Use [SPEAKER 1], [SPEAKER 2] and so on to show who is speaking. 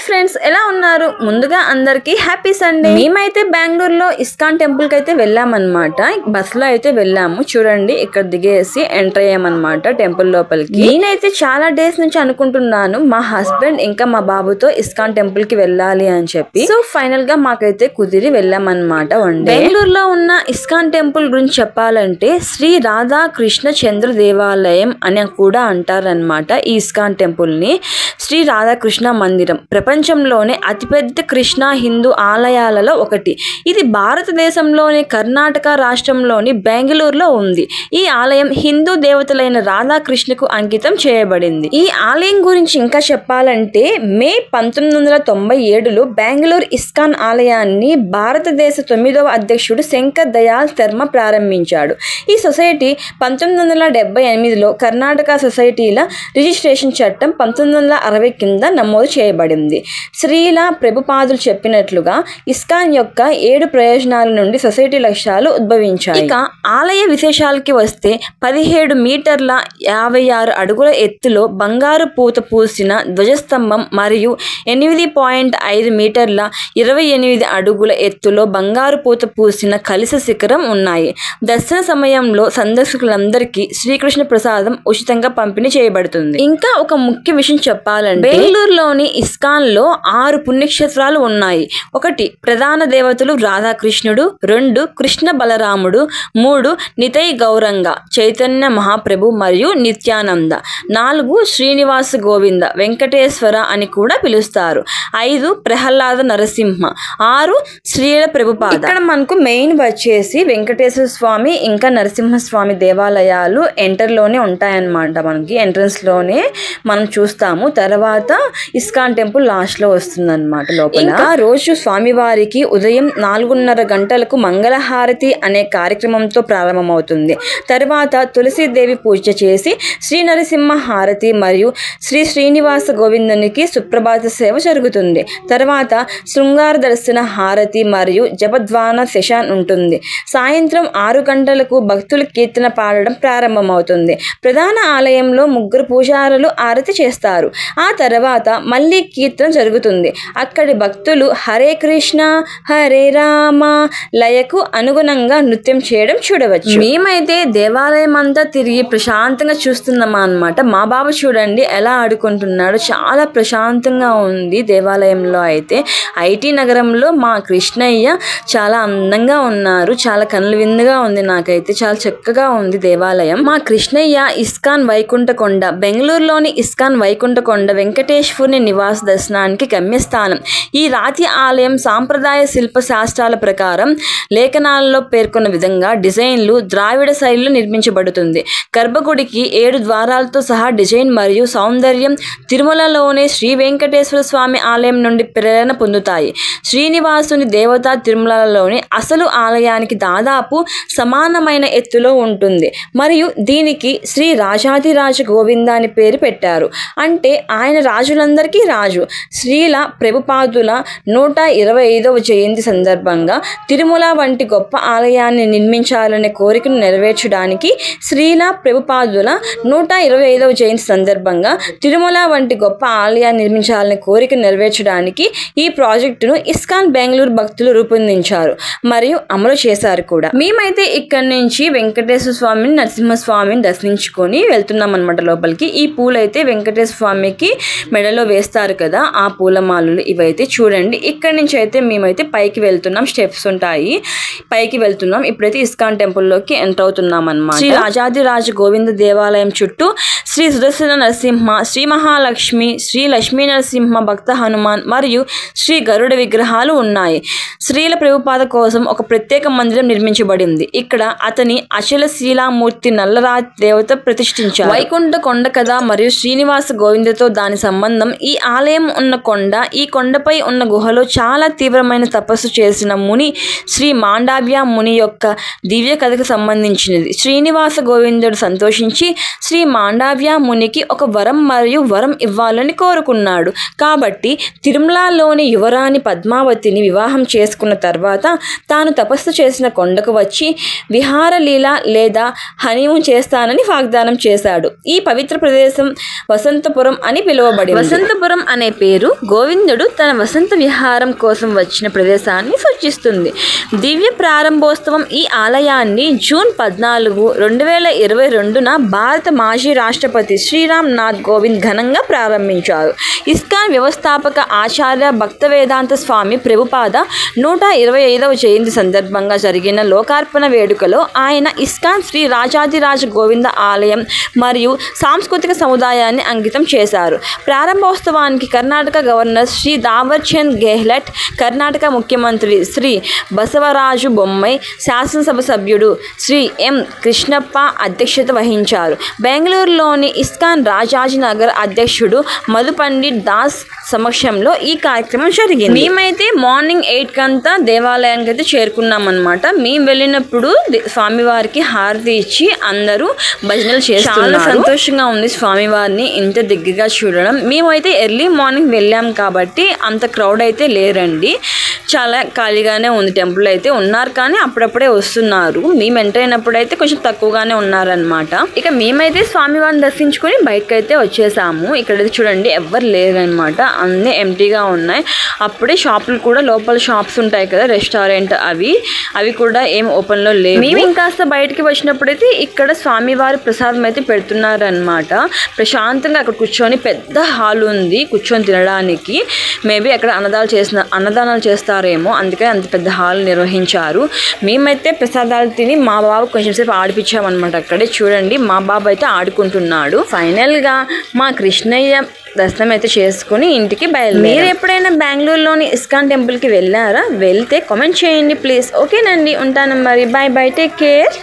[SPEAKER 1] Friends, ఎలా ఉన్నారు? ముందుగా అందరికి హ్యాపీ సండే. మేమైతే బెంగళూరులో ఇస్కాన్ టెంపుల్ కి అయితే వెళ్ళామన్నమాట. బస్ లో అయితే వెళ్ళాము. చూడండి, ఇక్కడ దిగేసి ఎంటర్ అయ్యామన్నమాట టెంపుల్ లోపలికి. నేనైతే చాలా డేస్ నుంచి అనుకుంటున్నాను మా హస్బెండ్ ఇంకా మా బాబుతో ఇస్కాన్ టెంపుల్ కి వెళ్ళాలి అని చెప్పి. సో ఫైనల్ గా మాకైతే కుదిరి వెళ్ళామన్నమాట. బెంగళూరులో ఉన్న ఇస్కాన్ టెంపుల్ గురించి చెప్పాలంటే శ్రీ రాధా కృష్ణ చంద్ర దేవాలయం అని కూడా అంటారనమాట. ఈ ఇస్కాన్ టెంపుల్ ని శ్రీ రాధాకృష్ణ మందిరం ప్రపంచంలోనే అతిపెద్ద కృష్ణ హిందూ ఆలయాలలో ఒకటి. ఇది భారతదేశంలోని కర్ణాటక రాష్ట్రంలోని బెంగళూరులో ఉంది. ఈ ఆలయం హిందూ దేవతలైన రాధాకృష్ణకు అంకితం చేయబడింది. ఈ ఆలయం గురించి ఇంకా చెప్పాలంటే మే 1997లో బెంగళూరు ఇస్కాన్ ఆలయాన్ని భారతదేశ 9వ అధ్యక్షుడు శంకర్ దయాళ్ శర్మ ప్రారంభించాడు. ఈ సొసైటీ 1978లో కర్ణాటక సొసైటీల రిజిస్ట్రేషన్ చట్టం 1960 కింద నమోదు చేయబడింది. శ్రీల ప్రభుపాదులు చెప్పినట్లుగా ఇస్కాన్ యొక్క 7 ప్రయోజనాల నుండి సొసైటీ లక్ష్యాలు ఉద్భవించాయి. ఇక ఆలయ విశేషాలకి వస్తే 17 మీటర్ల 56 అడుగుల ఎత్తులో బంగారు పూత పూసిన ధ్వజస్తంభం మరియు 8.5 మీటర్ల 28 అడుగుల ఎత్తులో బంగారు పూత పూసిన కలశ శిఖరం ఉన్నాయి. దర్శన సమయంలో సందర్శకులందరికీ శ్రీకృష్ణ ప్రసాదం ఉచితంగా పంపిణీ చేయబడుతుంది. ఇంకా ఒక ముఖ్య విషయం చెప్పాలంటే బెంగళూరులోని ఇస్కాన్ లో 6 పుణ్యక్షేత్రాలు ఉన్నాయి. 1 ప్రధాన దేవతలు రాధాకృష్ణుడు, 2 కృష్ణ బలరాముడు, 3 నితై గౌరంగ చైతన్య మహాప్రభు మరియు నిత్యానంద, 4 శ్రీనివాస గోవింద వెంకటేశ్వర అని కూడా పిలుస్తారు, 5 ప్రహ్లాద నరసింహ, 6 శ్రీల ప్రభుపాద. ఇక్కడ మనకు మెయిన్ వచ్చేసి వెంకటేశ్వర స్వామి ఇంకా నరసింహస్వామి దేవాలయాలు ఎంటర్ లోనే ఉంటాయన్నమాట. మనకి ఎంట్రన్స్ లోనే మనం చూస్తాము. తర్వాత ఇస్కాన్ టెంపుల్ లాస్ట్ లో వస్తుంది అనమాట. లోపల ఇంకా రోజు స్వామివారికి ఉదయం 4:30 గంటలకు మంగళహారతి అనే కార్యక్రమంతో ప్రారంభమవుతుంది. తర్వాత తులసీదేవి పూజ చేసి శ్రీ నరసింహ హారతి మరియు శ్రీ శ్రీనివాస గోవిందునికి సుప్రభాత సేవ జరుగుతుంది. తర్వాత శృంగార దర్శన హారతి మరియు జపధ్వాన సెషన్ ఉంటుంది. సాయంత్రం 6 గంటలకు భక్తులు కీర్తన పాడడం ప్రారంభమవుతుంది. ప్రధాన ఆలయంలో 3 పూజారులు ఆరతి చేస్తారు. ఆ తర్వాత మళ్ళీ కీర్తన జరుగుతుంది. అక్కడి భక్తులు హరే కృష్ణ హరే రామ లయకు అనుగుణంగా నృత్యం చేయడం చూడవచ్చు. మేమైతే దేవాలయం అంతా తిరిగి ప్రశాంతంగా చూస్తున్నాం అన్నమాట. మా బాబు చూడండి ఎలా ఆడుకుంటున్నాడు. చాలా ప్రశాంతంగా ఉంది దేవాలయంలో. అయితే ఐటీ నగరంలో మా కృష్ణయ్య చాలా అందంగా ఉన్నారు. చాలా కనుల విందుగా ఉంది. నాకైతే చాలా చక్కగా ఉంది దేవాలయం. మా కృష్ణయ్య ఇస్కాన్ వైకుంఠకొండ బెంగళూరులోని ఇస్కాన్ వైకుంఠకొండ వెంకటేశ్వరుని నివాస దర్శనానికి గమ్యస్థానం. ఈ రాతి ఆలయం సాంప్రదాయ శిల్ప శాస్త్రాల ప్రకారం లేఖనాలలో పేర్కొన్న విధంగా డిజైన్లు ద్రావిడ శైలిలో నిర్మించబడుతుంది. గర్భగుడికి 7 ద్వారాలతో సహా డిజైన్ మరియు సౌందర్యం తిరుమలలోనే శ్రీ వెంకటేశ్వర స్వామి ఆలయం నుండి ప్రేరణ పొందుతాయి. శ్రీనివాసుని దేవతా తిరుమలలోని అసలు ఆలయానికి దాదాపు సమానమైన ఎత్తులో ఉంటుంది మరియు దీనికి శ్రీ రాజాధిరాజ గోవింద అని పేరు పెట్టారు. అంటే ఆయన రాజులందరికీ రాజు. శ్రీల ప్రభుపాదుల 125వ జయంతి సందర్భంగా తిరుమల వంటి గొప్ప ఆలయాన్ని నిర్మించాలనే కోరికను నెరవేర్చడానికి శ్రీల ప్రభుపాదుల 125వ జయంతి సందర్భంగా తిరుమల వంటి గొప్ప ఆలయాన్ని నిర్మించాలనే కోరిక నెరవేర్చడానికి ఈ ప్రాజెక్టును ఇస్కాన్ బెంగళూరు భక్తులు రూపొందించారు మరియు అమలు చేశారు కూడా. మేమైతే ఇక్కడ నుంచి వెంకటేశ్వర స్వామిని నరసింహస్వామిని దర్శించుకొని వెళ్తున్నాం అనమాట లోపలికి. ఈ పూలైతే వెంకటేశ్వర స్వామికి మెడలో వేస్తారు కదా, ఆ పూలమాలలు ఇవైతే చూడండి. ఇక్కడ నుంచి అయితే మేమైతే పైకి వెళ్తున్నాం. స్టెప్స్ ఉంటాయి, పైకి వెళ్తున్నాం. ఇప్పుడైతే ఇస్కాన్ టెంపుల్ లోకి ఎంటర్ అవుతున్నాం అన్నమాట. శ్రీ రాజాధిరాజ గోవింద దేవాలయం చుట్టూ శ్రీ సుదర్శన నరసింహ, శ్రీ మహాలక్ష్మి, శ్రీ లక్ష్మీ నరసింహ, భక్త హనుమాన్ మరియు శ్రీ గరుడ విగ్రహాలు ఉన్నాయి. శ్రీల ప్రభుపాద కోసం ఒక ప్రత్యేక మందిరం నిర్మించబడింది. ఇక్కడ అతని అచల శీలామూర్తి నల్లరాతి దేవత ప్రతిష్ఠించారు. వైకుంఠ కొండ కదా మరియు శ్రీనివాస గోవిందతో దాని సంబంధం. ఈ ఆలయం ఉన్న కొండ, ఈ కొండపై ఉన్న గుహలో చాలా తీవ్రమైన తపస్సు చేసిన ముని శ్రీ మాండవ్య ముని యొక్క దివ్య కథకు సంబంధించినది. శ్రీనివాస గోవిందుడు సంతోషించి శ్రీ మాండవ్య మునికి ఒక వరం మరియు వరం ఇవ్వాలని కోరుకున్నాడు. కాబట్టి తిరుమలలోని యువరాణి పద్మావతిని వివాహం చేసుకున్న తర్వాత తాను తపస్సు చేసిన కొండకు వచ్చి విహారలీల లేదా హనీమూన్ చేస్తానని వాగ్దానం చేశాడు. ఈ పవిత్ర ప్రదేశం వసంతపురం అని పిలువబడింది. వసంతపురం అనే పేరు పేరు గోవిందుడు తన వసంత విహారం కోసం వచ్చిన ప్రదేశాన్ని సూచిస్తుంది. దివ్య ప్రారంభోత్సవం ఈ ఆలయాన్ని జూన్ 14, 2022న భారత మాజీ రాష్ట్రపతి శ్రీరామ్ నాథ్ కోవింద్ ఘనంగా ప్రారంభించారు. ఇస్కాన్ వ్యవస్థాపక ఆచార్య భక్తవేదాంత స్వామి ప్రభుపాద 125వ జయంతి సందర్భంగా జరిగిన లోకార్పణ వేడుకలో ఆయన ఇస్కాన్ శ్రీ రాజాదిరాజ గోవింద ఆలయం మరియు సాంస్కృతిక సముదాయాన్ని అంకితం చేశారు. ప్రారంభోత్సవానికి కర్ణాటక గవర్నర్ శ్రీ దావర్చంద్ గెహ్లట్, కర్ణాటక ముఖ్యమంత్రి శ్రీ బసవరాజు బొమ్మై, శాసనసభ సభ్యుడు శ్రీ ఎం కృష్ణప్ప అధ్యక్షత వహించారు. బెంగళూరులోని ఇస్కాన్ రాజాజీనగర్ అధ్యక్షుడు మధు పండిట్ దాస్ సమక్షంలో ఈ కార్యక్రమం జరిగింది. మేమైతే మార్నింగ్ 8 కంతా దేవాలయానికి అయితే చేరుకున్నామన్నమాట. మేము వెళ్ళినప్పుడు స్వామివారికి హారతి ఇచ్చి అందరూ భజనలు చేస్తున్నారు. చాలా సంతోషంగా ఉంది స్వామివారిని ఇంత దగ్గరగా చూడడం. మేమైతే ఎర్లీ మార్నింగ్ వెళ్ళాం కాబట్టి అంత క్రౌడ్ అయితే లేరండి, చాలా ఖాళీగానే ఉంది. టెంపుల్ అయితే ఉన్నారు కానీ అప్పుడప్పుడే వస్తున్నారు. మేము ఎంటర్ అయినప్పుడు అయితే కొంచెం తక్కువగానే ఉన్నారనమాట. ఇక మేమైతే స్వామివారిని దర్శించుకొని బయటకు అయితే వచ్చేసాము. ఇక్కడైతే చూడండి ఎవ్వరు లేరనమాట, అన్నీ ఎంటీగా ఉన్నాయి. అప్పుడే షాపులు కూడా, లోపల షాప్స్ ఉంటాయి కదా రెస్టారెంట్, అవి కూడా ఏం ఓపెన్లో లేవు. మేము ఇంకాస్త బయటికి వచ్చినప్పుడైతే ఇక్కడ స్వామివారి ప్రసాదం అయితే పెడుతున్నారనమాట. ప్రశాంతంగా అక్కడ కూర్చొని, పెద్ద హాల్ ఉంది కూర్చొని తినడానికి. మేబీ అక్కడ అన్నదానాలు చేస్తారేమో, అందుకని అంత పెద్ద హాల్ నిర్వహించారు. మేమైతే ప్రసాదాలు తిని మా బాబు కొంచెం సేపు ఆడిపించామన్నమాట. అక్కడే చూడండి మా బాబు అయితే ఆడుకుంటున్నాడు. ఫైనల్గా మా కృష్ణయ్య దర్శనం అయితే చేసుకుని ఇంటికి బయలుదేరారు. మీరు ఎప్పుడైనా బెంగళూరులోని ఇస్కాన్ టెంపుల్కి వెళ్ళారా? వెళ్తే కామెంట్ చేయండి ప్లీజ్. ఓకేనండి, ఉంటాను మరి. Bye bye, take care.